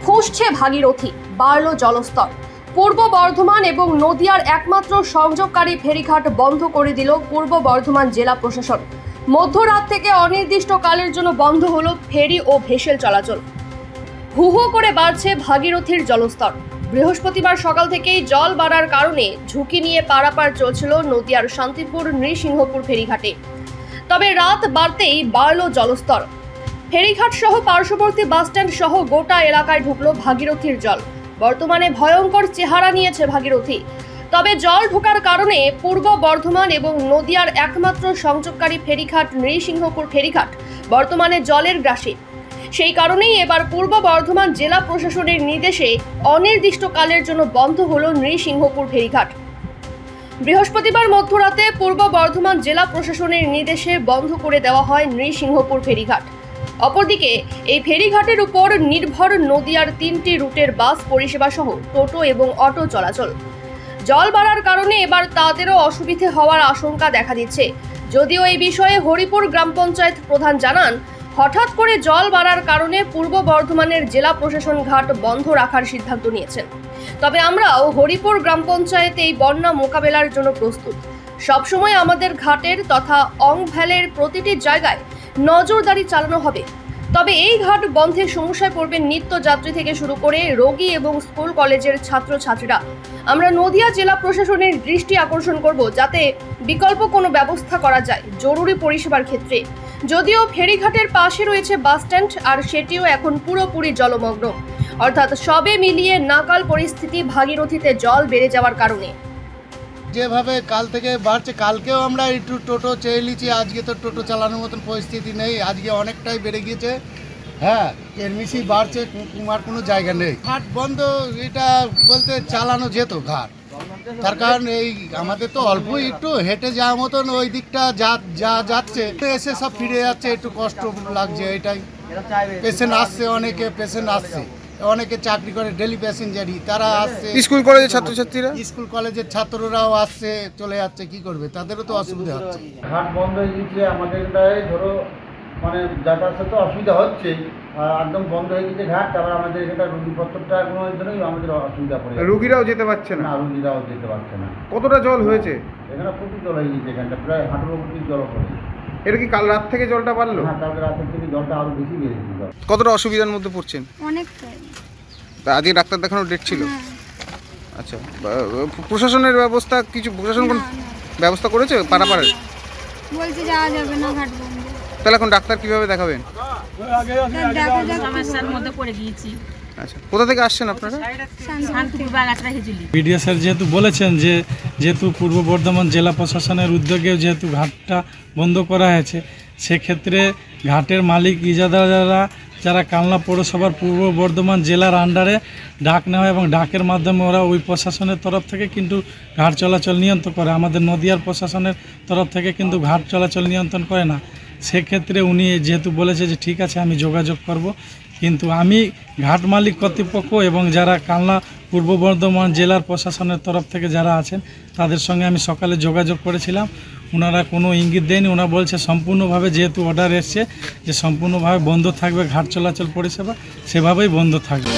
ফুঁসছে ভাগীরথী, বাড়ল জলস্তর। পূর্ব বর্ধমান এবং নদিয়ার একমাত্র সংযোগকারী ফেরিঘাট বন্ধ করে দিল পূর্ব বর্ধমান জেলা প্রশাসন। মধ্যরাত থেকে অনির্দিষ্টকালের জন্য বন্ধ হলো ফেরি ও ভেসেল চলাচল। হু হু করে বাড়ছে ভাগীরথীর জলস্তর। বৃহস্পতিবার সকাল থেকেই জল বাড়ার কারণে ঝুঁকি নিয়ে পারাপার চলছিল নদিয়ার শান্তিপুর নৃসিংহপুর ফেরিঘাটে। তবে রাত বাড়তেই বাড়ল জলস্তর। ফেরিঘাট সহ পার্শ্ববর্তী বাসস্ট্যান্ড সহ গোটা এলাকায় ঢুকলো ভাগীরথীর জল। বর্তমানে ভয়ঙ্কর চেহারা নিয়েছে ভাগীরথী। তবে জল ঢোকার কারণে পূর্ব বর্ধমান এবং নদিয়ার একমাত্র সংযোগকারী ফেরিঘাট নৃসিংহপুর ফেরিঘাট বর্তমানে জলের গ্রাসে। সেই কারণেই এবার পূর্ব বর্ধমান জেলা প্রশাসনের নির্দেশে অনির্দিষ্টকালের জন্য বন্ধ হলো নৃসিংহপুর ফেরিঘাট। বৃহস্পতিবার মধ্যরাতে পূর্ব বর্ধমান জেলা প্রশাসনের নির্দেশে বন্ধ করে দেওয়া হয় নৃসিংহপুর ফেরিঘাট। অপরদিকে এই ফেরিঘাটের উপর নির্ভর নদিয়ার 3টি রুটের বাস পরিষেবা সহ টোটো এবং অটো চলাচল। জল বাড়ার কারণে এবার তাদেরও অসুবিধে হওয়ার আশঙ্কা দেখা দিচ্ছে। যদিও এই বিষয়ে হরিপুর গ্রাম পঞ্চায়েত প্রধান জানান, হঠাৎ করে জল বাড়ার কারণে পূর্ব বর্ধমানের জেলা প্রশাসন ঘাট বন্ধ রাখার সিদ্ধান্ত নিয়েছেন। তবে আমরাও হরিপুর গ্রাম পঞ্চায়েতে এই বন্যা মোকাবেলার জন্য প্রস্তুত। সবসময় আমাদের ঘাটের তথা অংভ্যালের প্রতিটি জায়গায় নজরদারি চালানো হবে। তবে এই ঘাট বন্ধে সমস্যায় পড়বেন নিত্যযাত্রী থেকে শুরু করে রোগী এবং স্কুল কলেজের ছাত্রছাত্রীরা। আমরা নদিয়া জেলা প্রশাসনের দৃষ্টি আকর্ষণ করব যাতে বিকল্প কোনো ব্যবস্থা করা যায় জরুরি পরিষেবার ক্ষেত্রে। যদিও ফেরিঘাটের পাশে রয়েছে বাসস্ট্যান্ড, আর সেটিও এখন পুরোপুরি জলমগ্ন। অর্থাৎ সবে মিলিয়ে নাকাল পরিস্থিতি ভাগীরথীতে জল বেড়ে যাওয়ার কারণে। যেভাবে কাল থেকে বাড়ছে, কালকেও আমরা একটু টোটো চেয়ে নিয়েছি, আজকে তো টোটো চালানোর মতন পরিস্থিতি নেই, আজকে অনেকটাই বেড়ে গিয়েছে। হ্যাঁ, এর বেশি বাড়ছে, কুমার কোনো জায়গা নেই। ঘাট বন্ধ এটা বলতে চালানো যেত ঘাট, তার কারণ এই আমাদের তো অল্প একটু হেঁটে যাওয়ার মতন ওই দিকটা যা যাচ্ছে, এসে সব ফিরে যাচ্ছে, একটু কষ্ট লাগছে। এটাই পেশেন্ট আসছে, অনেকে পেশেন্ট আসছে, অনেকে চাকরি করে ডেলি প্যাসেঞ্জারই, তারা আসছে। স্কুল কলেজের ছাত্রছাত্রীরা, স্কুল কলেজের ছাত্ররাও আসছে, চলে যাচ্ছে, কি করবে, তাদেরও তো অসুবিধা হচ্ছে। ঘাট বন্ধ হয়ে গেছে আমাদের, ধরো মানে যাতায়াতের তো অসুবিধা হচ্ছে, একদম বন্ধ হয়ে গেছে ঘাট। তারপর আমাদের এখানটা রুগীপত্রটা এখনোর জন্যই আমাদের অসুবিধা পড়ে, রুগীরাও যেতে পারছে না। রুগীরাও যেতে পারছে না। কতটা জল হয়েছে এখানে প্রচুর জল হয়ে গেছে, এখানটা প্রায় হাঁটুর উপর জল পড়ে। এটা কি কাল রাত থেকে জলটা বাড়লো? হ্যাঁ, কালকে রাতের থেকে জলটা আরো বেশি বেড়ে গেছে। কতটা অসুবিধার মধ্যে পড়ছেন? অনেকটাই। তা আজকে ডাক্তার দেখানোর ডেট ছিল? আচ্ছা, প্রশাসনের ব্যবস্থা কিছু, প্রশাসন কোন ব্যবস্থা করেছে পারাপারের? বলছে যাওয়া যাবে না ঘাট বন্ধ। তাহলে এখন ডাক্তার কিভাবে দেখাবেন? সমস্যার মধ্যে পড়ে গিয়েছি। আচ্ছা, কোথা থেকে আসছেন আপনারা? শান্তিপুর বাগাছড়া হেজুলি। বিডিও স্যার যেহেতু বলেছেন যে যেহেতু পূর্ব বর্ধমান জেলা প্রশাসনের উদ্যোগে যেহেতু ঘাটটা বন্ধ করা হয়েছে, সেক্ষেত্রে ঘাটের মালিক ইজাদাররা যারা কালনা পৌরসভার পূর্ব বর্ধমান জেলার আন্ডারে ডাক নেওয়া এবং ডাকের মাধ্যমে ওরা ওই প্রশাসনের তরফ থেকে কিন্তু ঘাট চলাচল নিয়ন্ত্রণ করে। আমাদের নদিয়ার প্রশাসনের তরফ থেকে কিন্তু ঘাট চলাচল নিয়ন্ত্রণ করে না। সেক্ষেত্রে উনি যেহেতু বলেছে যে ঠিক আছে আমি যোগাযোগ করব, কিন্তু আমি ঘাট মালিক কর্তৃপক্ষ এবং যারা কালনা পূর্ব বর্ধমান জেলার প্রশাসনের তরফ থেকে যারা আছেন তাদের সঙ্গে আমি সকালে যোগাযোগ করেছিলাম। ওনারা কোনো ইঙ্গিত দেয়নি। ওনারা বলছে সম্পূর্ণভাবে যেহেতু অর্ডার এসছে যে সম্পূর্ণভাবে বন্ধ থাকবে ঘাট চলাচল পরিষেবা, সেভাবেই বন্ধ থাকবে।